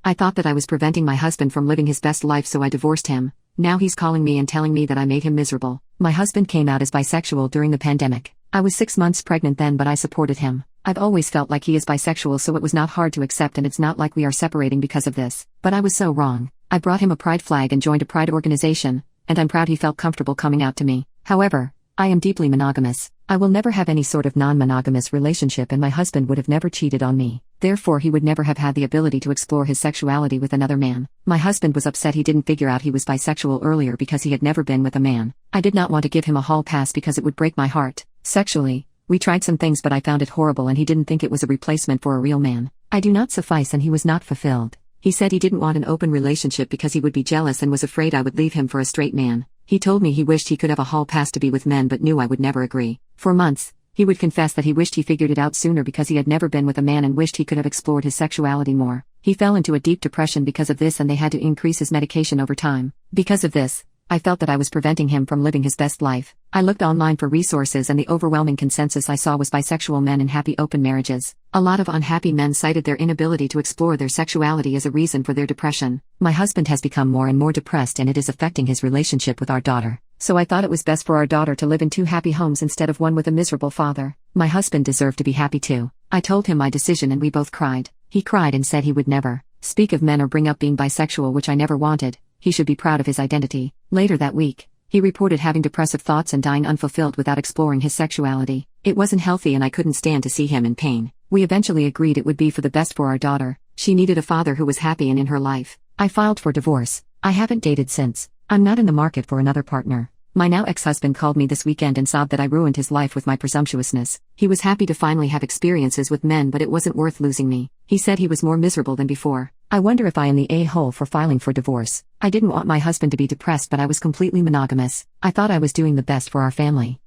I thought that I was preventing my husband from living his best life, so I divorced him. Now he's calling me and telling me that I made him miserable. My husband came out as bisexual during the pandemic. I was 6 months pregnant then, but I supported him. I've always felt like he is bisexual, so it was not hard to accept, and it's not like we are separating because of this. But I was so wrong. I brought him a pride flag and joined a pride organization, and I'm proud he felt comfortable coming out to me. However, I am deeply monogamous. I will never have any sort of non-monogamous relationship, and my husband would have never cheated on me. Therefore, he would never have had the ability to explore his sexuality with another man. My husband was upset he didn't figure out he was bisexual earlier because he had never been with a man. I did not want to give him a hall pass because it would break my heart. Sexually, we tried some things, but I found it horrible, and he didn't think it was a replacement for a real man. I do not suffice, and he was not fulfilled. He said he didn't want an open relationship because he would be jealous and was afraid I would leave him for a straight man. He told me he wished he could have a hall pass to be with men, but knew I would never agree. For months, he would confess that he wished he figured it out sooner because he had never been with a man and wished he could have explored his sexuality more. He fell into a deep depression because of this, and they had to increase his medication over time. Because of this, I felt that I was preventing him from living his best life. I looked online for resources, and the overwhelming consensus I saw was bisexual men in happy open marriages. A lot of unhappy men cited their inability to explore their sexuality as a reason for their depression. My husband has become more and more depressed, and it is affecting his relationship with our daughter. So I thought it was best for our daughter to live in 2 happy homes instead of one with a miserable father. My husband deserved to be happy too. I told him my decision, and we both cried. He cried and said he would never speak of men or bring up being bisexual, which I never wanted. He should be proud of his identity. Later that week, he reported having depressive thoughts and dying unfulfilled without exploring his sexuality. It wasn't healthy, and I couldn't stand to see him in pain. We eventually agreed it would be for the best for our daughter. She needed a father who was happy and in her life. I filed for divorce. I haven't dated since. I'm not in the market for another partner. My now ex-husband called me this weekend and sobbed that I ruined his life with my presumptuousness. He was happy to finally have experiences with men, but it wasn't worth losing me. He said he was more miserable than before. I wonder if I am the a-hole for filing for divorce. I didn't want my husband to be depressed, but I was completely monogamous. I thought I was doing the best for our family.